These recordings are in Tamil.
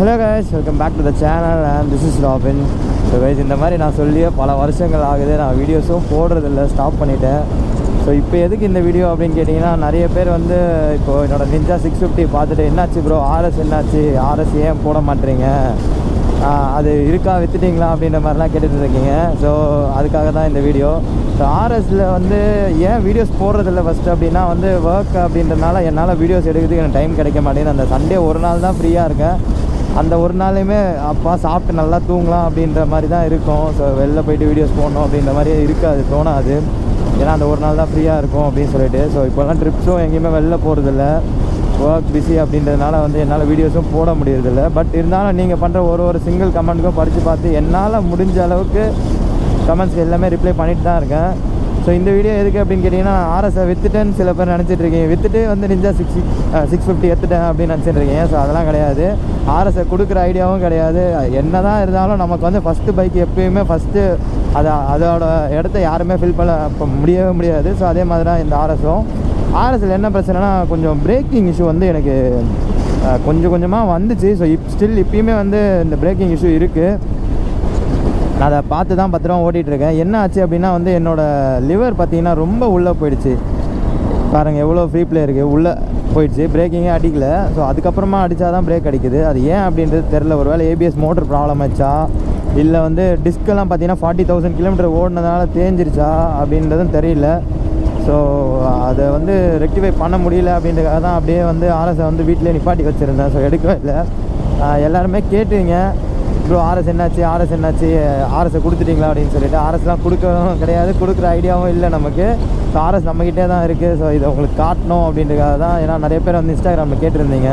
Hello guys, welcome back to the channel and this is Robin. So guys, இந்த மாதிரி நான் சொல்லியே பல வருஷங்கள் ஆகுது. நான் வீடியோஸும் போடுறதில்ல, ஸ்டாப் பண்ணிட்டேன். ஸோ இப்போ எதுக்கு இந்த வீடியோ அப்படின்னு கேட்டிங்கன்னா, நிறைய பேர் வந்து இப்போது என்னோடய நிஞ்சா 650 பார்த்துட்டு என்னாச்சு ப்ரோ, ஆர்எஸ் என்னாச்சு, ஆர்எஸ் ஏன் போட மாட்டேறீங்க, அது இருக்கா விற்றுட்டிங்களா அப்படின்ற மாதிரிலாம் கேட்டுட்டு இருக்கீங்க. ஸோ அதுக்காக தான் இந்த வீடியோ. ஸோ ஆர்எஸில் வந்து ஏன் வீடியோஸ் போடுறதில்ல ஃபஸ்ட்டு அப்படின்னா வந்து ஒர்க் அப்படின்றதுனால என்னால் வீடியோஸ் எடுக்கிறதுக்கு எனக்கு டைம் கிடைக்க மாட்டேங்குது. அந்த சண்டே ஒரு நாள் தான் ஃப்ரீயாக இருக்கேன். அந்த ஒரு நாளையுமே அப்பா சாப்பிட்டு நல்லா தூங்கலாம் அப்படின்ற மாதிரி தான் இருக்கும். ஸோ வெளில போய்ட்டு வீடியோஸ் போடணும் அப்படின்ற மாதிரி இருக்காது, தோணாது. ஏன்னா அந்த ஒரு நாள் தான் ஃப்ரீயாக இருக்கும் அப்படின்னு சொல்லிட்டு. ஸோ இப்போல்லாம் ட்ரிப்ஸும் எங்கேயுமே வெளில போகிறதில்ல, ஒர்க் பிஸி அப்படின்றதுனால வந்து என்னால் வீடியோஸும் போட முடியறதில்ல. பட் இருந்தாலும் நீங்கள் பண்ணுற ஒரு சிங்கிள் கமெண்ட்டுக்கும் படித்து பார்த்து என்னால் முடிஞ்ச அளவுக்கு கமெண்ட்ஸ்க்கு எல்லாமே ரிப்ளை பண்ணிட்டு தான் இருக்கேன். ஸோ இந்த வீடியோ எதுக்கு அப்படின்னு கேட்டிங்கன்னா, ஆர்எஸை விற்றுட்டேன்னு சில பேர் நினச்சிட்டு இருக்கீங்க. விற்றுட்டு வந்து நிஞ்சா 650 எடுத்துட்டேன் அப்படின்னு நினச்சிட்டு இருக்கீங்க. ஸோ அதெல்லாம் கிடையாது. ஆர்எஸை கொடுக்குற ஐடியாவும் கிடையாது. என்ன தான் இருந்தாலும் நமக்கு வந்து ஃபஸ்ட்டு பைக் எப்பயுமே ஃபஸ்ட்டு அதோட இடத்த யாருமே ஃபில் பண்ண முடியவே முடியாது. ஸோ அதே மாதிரி தான் இந்த ஆர்எஸும். ஆர்எஸில் என்ன பிரச்சனைனா, கொஞ்சம் பிரேக்கிங் இஷ்யூ வந்து எனக்கு கொஞ்சம் கொஞ்சமாக வந்துச்சு. ஸோ ஸ்டில் இப்பயுமே வந்து இந்த பிரேக்கிங் இஷ்யூ இருக்குது. நான் அதை பார்த்து தான் பத்திரமா ஓட்டிகிட்ருக்கேன். என்ன ஆச்சு அப்படின்னா வந்து என்னோடய லிவர் பார்த்திங்கன்னா ரொம்ப உள்ளே போயிடுச்சு. பாருங்கள் எவ்வளோ ஃப்ரீ ப்ளே இருக்குது, உள்ளே போயிடுச்சு. பிரேக்கிங்கே அடிக்கல. ஸோ அதுக்கப்புறமா அடித்தா தான் பிரேக் அடிக்குது. அது ஏன் அப்படின்றது தெரில. ஒரு வேளை ஏபிஎஸ் மோட்டர் ப்ராப்ளம் ஆச்சா, இல்லை வந்து டிஸ்கெல்லாம் பார்த்திங்கன்னா 40,000 கிலோமீட்டர் ஓடினதுனால தேஞ்சிருச்சா அப்படின்றதும் தெரியல. ஸோ அதை வந்து ரெக்டிஃபை பண்ண முடியல அப்படின்றதுக்காக தான் அப்படியே வந்து ஆர்எஸை வந்து வீட்டிலே நிப்பாட்டி வச்சுருந்தேன். ஸோ எடுக்கவே இல்லை. எல்லாருமே கேட்டுங்க, ப்ரோ ஆர்எஸ் என்னாச்சு, ஆர்எஸ் என்னாச்சு, ஆர்எஸை கொடுத்துட்டிங்களா அப்படின்னு சொல்லிட்டு. ஆர்எஸ்லாம் கொடுக்கவும் கிடையாது, கொடுக்குற ஐடியாவும் இல்லை நமக்கு. ஸோ ஆர்எஸ் நம்மக்கிட்டே தான் இருக்குது. ஸோ இதை உங்களுக்கு காட்டணும் அப்படின்றதுக்காக தான். ஏன்னா நிறைய பேர் வந்து இன்ஸ்டாகிராமில் கேட்டிருந்தீங்க.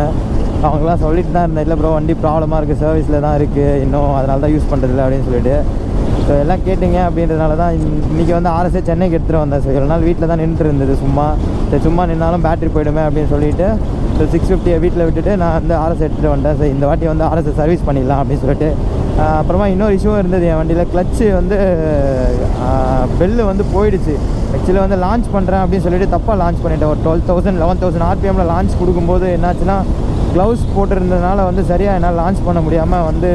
அவங்களாம் சொல்லிட்டு தான் இருந்தேன், இல்லை ப்ரோ வண்டி ப்ராப்ளமாக இருக்குது, சர்வீஸில் தான் இருக்குது, இன்னும் அதனால தான் யூஸ் பண்ணுறதில்ல அப்படின்னு சொல்லிட்டு. ஸோ எல்லாம் கேட்டிங்க அப்படின்றதுனால தான் இன்றைக்கி வந்து ஆர்எஸே சென்னைக்கு எடுத்துகிட்டு வந்தேன். ஸோ 7 நாள் வீட்டில் தான் நின்றுட்டு இருந்தது. சும்மா நின்னாலும் பேட்டரி போயிடுமே அப்படின்னு சொல்லிட்டு ஸோ 650 வீட்டில் விட்டுட்டு நான் வந்து ஆர்எஸ் எடுத்துகிட்டு வந்தேன். ஸோ இந்த வாட்டி வந்து ஆர்எஸை சர்வீஸ் பண்ணிடலாம் அப்படின்னு சொல்லிட்டு. அப்புறமா இன்னொரு இஷ்யூவும் இருந்தது என் வண்டியில். கிளச்சு வந்து பெல்லு வந்து போயிடுச்சு. ஆக்சுவலி வந்து லான்ச் பண்ணுறேன் அப்படின்னு சொல்லிட்டு தப்பாக லான்ச் பண்ணிட்டேன். ஒரு 11,000 ஆர்பிஎம்மில் லான்ச் கொடுக்கும்போது என்னாச்சுன்னா, க்ளவுஸ் போட்டிருந்ததுனால வந்து சரியாக என்னால் லான்ச் பண்ண முடியாமல் வந்து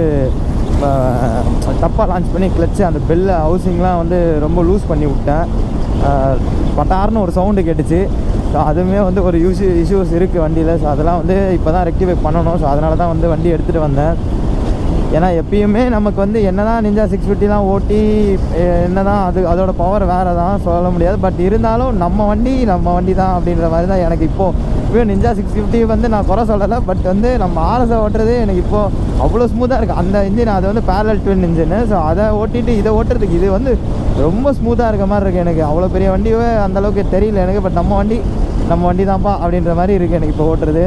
தப்பாக லான்ச் பண்ணி கிளச்சு அந்த பெல்லை ஹவுசிங்லாம் வந்து ரொம்ப லூஸ் பண்ணி விட்டேன். பட்டார்னு ஒரு சவுண்டு கேட்டுச்சு. ஸோ அதுவுமே வந்து ஒரு இஷ்யூஸ் இருக்குது வண்டியில். ஸோ அதெல்லாம் வந்து இப்போ தான் ரெக்டிஃபை பண்ணணும். ஸோ அதனால தான் வந்து வண்டி எடுத்துகிட்டு வந்தேன். ஏன்னா எப்பயுமே நமக்கு வந்து என்ன தான் நிஞ்சா 650 ஓட்டி என்ன தான் அதோட பவர் வேறு தான் சொல்ல முடியாது. பட் இருந்தாலும் நம்ம வண்டி தான் அப்படின்ற மாதிரி தான் எனக்கு இப்போது நிஞ்சா 650 வந்து நான் குறை சொல்லலை. பட் வந்து நம்ம ஆர்எஸை ஓட்டுறது எனக்கு இப்போது அவ்வளோ ஸ்மூத்தாக இருக்குது. அந்த இன்ஜின் அது வந்து பேரலல் ட்வின் இன்ஜின்னு. ஸோ அதை ஓட்டிட்டு இதை ஓட்டுறதுக்கு இது வந்து ரொம்ப ஸ்மூத்தாக இருக்க மாதிரி இருக்குது எனக்கு. அவ்வளோ பெரிய வண்டியே அந்தளவுக்கு தெரியல எனக்கு. பட் நம்ம வண்டி தான்ப்பா அப்படின்ற மாதிரி இருக்குது எனக்கு இப்போ ஓட்டுறது.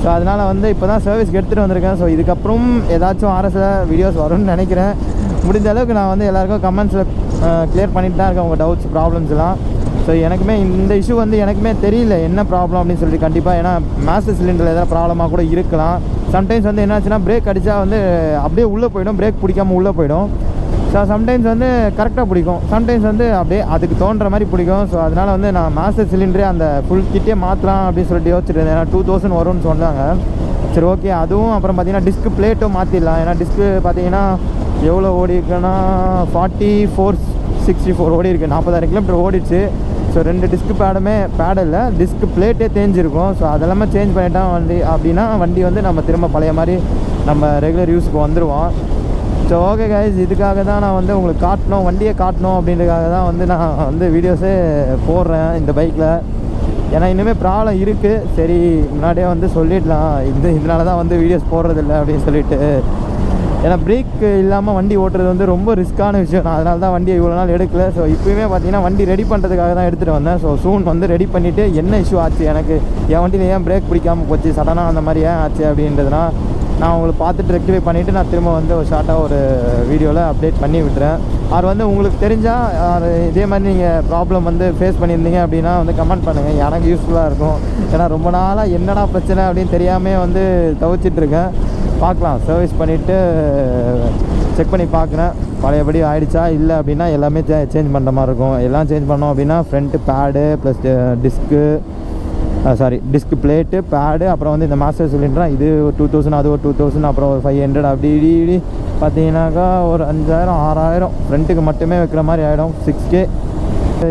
ஸோ அதனால் வந்து இப்போ தான் சர்வீஸ்க்கு எடுத்துகிட்டு வந்திருக்கேன். ஸோ இதுக்கப்புறம் ஏதாச்சும் ஆர்எஸில் வீடியோஸ் வரும்னு நினைக்கிறேன். முடிஞ்ச அளவுக்கு நான் வந்து எல்லாேருக்கும் கமெண்ட்ஸில் க்ளியர் பண்ணிட்டு தான் இருக்கேன் உங்கள் டவுட்ஸ், ப்ராப்ளம்ஸ்லாம். ஸோ எனக்குமே இந்த இஷ்யூ வந்து எனக்குமே தெரியல என்ன ப்ராப்ளம் அப்படின்னு சொல்லிட்டு. கண்டிப்பாக ஏன்னா மாஸ்டர் சிலிண்டரில் எதாவது ப்ராப்ளமாக கூட இருக்கலாம். சம்டைம்ஸ் வந்து என்னாச்சுன்னா பிரேக் அடித்தா வந்து அப்படியே உள்ளே போயிடும், பிரேக் பிடிக்காமல் உள்ளே போயிடும். ஸோ சம்டைம்ஸ் வந்து கரெக்டாக பிடிக்கும், சம்டைம்ஸ் வந்து அப்படியே அதுக்கு தோன்ற மாதிரி பிடிக்கும். ஸோ அதனால் வந்து நான் மாஸ்டர் சிலிண்டரே அந்த ஃபுல் கிட்டே மாற்றலாம் அப்படின்னு சொல்லிட்டு யோசிச்சுட்டு இருந்தேன். ஏன்னா 2000 வரும்னு சொன்னாங்க. சரி ஓகே, அதுவும் அப்புறம் பார்த்திங்கன்னா டிஸ்க் பிளேட்டும் மாற்றிடலாம். ஏன்னா டிஸ்க்கு பார்த்திங்கன்னா எவ்வளோ ஓடி இருக்குன்னா 4464 ஓடி இருக்குது, 40,000 கிலோமீட்டர் ஓடிச்சு. ஸோ 2 டிஸ்க் பேடில் டிஸ்க் பிளேட்டே தேஞ்சிருக்கும். ஸோ அதெல்லாமே சேஞ்ச் பண்ணிட்டான் வண்டி அப்படின்னா வண்டி வந்து நம்ம திரும்ப பழைய மாதிரி நம்ம ரெகுலர் யூஸுக்கு வந்துடுவோம். ஸோ ஓகே கைஸ், இதுக்காக தான் நான் வந்து உங்களுக்கு வண்டியை காட்டணும் அப்படின்றதுக்காக தான் வந்து நான் வந்து வீடியோஸே போடுறேன் இந்த பைக்கில். ஏன்னா இனிமேல் ப்ராப்ளம் இருக்குது. சரி முன்னாடியே வந்து சொல்லிடலாம், இதனால தான் வந்து வீடியோஸ் போடுறதில்ல அப்படின்னு சொல்லிட்டு. ஏன்னா பிரேக் இல்லாமல் வண்டி ஓட்டுறது வந்து ரொம்ப ரிஸ்க்கான விஷயம். நான் அதனால தான் வண்டியை இவ்வளோ நாள் எடுக்கல. ஸோ இப்போயுமே பார்த்தீங்கன்னா வண்டி ரெடி பண்ணுறதுக்காக தான் எடுத்துகிட்டு வந்தேன். ஸோ சூன் வந்து ரெடி பண்ணிவிட்டு என்ன இஷ்யூ ஆச்சு எனக்கு, என் வண்டியில் ஏன் பிரேக் பிடிக்காமல் போச்சு சடனாக அந்த மாதிரி ஏன் ஆச்சு அப்படின்றதுனா நான் உங்களுக்கு பார்த்துட்டு ரெக்டிஃபை பண்ணிவிட்டு நான் திரும்ப வந்து ஒரு ஷார்ட்டாக ஒரு வீடியோவில் அப்டேட் பண்ணி விட்டுறேன். அது வந்து உங்களுக்கு தெரிஞ்சால் இதே மாதிரி நீங்கள் ப்ராப்ளம் வந்து ஃபேஸ் பண்ணியிருந்தீங்க அப்படின்னா வந்து கமெண்ட் பண்ணுங்கள், எனக்கு யூஸ்ஃபுல்லாக இருக்கும். ஏன்னா ரொம்ப நாளாக என்னடா பிரச்சனை அப்படின்னு தெரியாமல் வந்து தவிச்சிட்ருக்கேன். பார்க்கலாம், சர்வீஸ் பண்ணிவிட்டு செக் பண்ணி பார்க்குறேன் பழையபடி ஆகிடுச்சா. இல்லை அப்படின்னா எல்லாமே சேஞ்ச் பண்ணுற மாதிரி இருக்கும். எல்லாம் சேஞ்ச் பண்ணோம் அப்படின்னா front pad plus disc sorry disc plate pad அப்புறம் வந்து இந்த மாஸ்டர் சிலிண்டர் இது ஒரு 2000 அது ஒரு 2000 அப்புறம் ஒரு 500 அப்படி இப்படி பார்த்தீங்கன்னாக்கா ஒரு 5000 6000 ஃப்ரண்ட்டுக்கு மட்டுமே வைக்கிற மாதிரி ஆகிடும் 6K.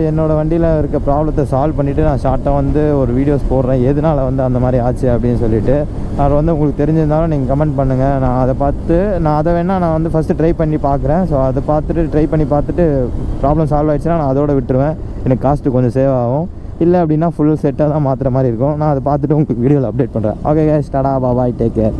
என்னோடய வண்டியில் இருக்க ப்ராப்ளத்தை சால்வ் பண்ணிவிட்டு நான் ஷார்ட்டாக வந்து ஒரு வீடியோஸ் போடுறேன் எதனால் வந்து அந்த மாதிரி ஆச்சு அப்படின்னு சொல்லிட்டு. அது வந்து உங்களுக்கு தெரிஞ்சிருந்தாலும் நீங்கள் கமெண்ட் பண்ணுங்கள். நான் அதை பார்த்து அதை வேணால் நான் வந்து ஃபஸ்ட்டு ட்ரை பண்ணி பார்க்குறேன். ஸோ அதை பார்த்துட்டு ட்ரை பண்ணி பார்த்துட்டு ப்ராப்ளம் சால்வ் ஆகிடுச்சுன்னா நான் அதோட விட்டுருவேன். எனக்கு காஸ்ட்டு கொஞ்சம் சேவ் ஆகும். இல்லை அப்படின்னா ஃபுல் செட்டாக தான் மாற்றுற மாதிரி இருக்கும். நான் அதை பார்த்துட்டு உங்களுக்கு வீடியோவில் அப்டேட் பண்ணுறேன். ஓகே கைஸ், டாடா பாய், டேக் கேர்.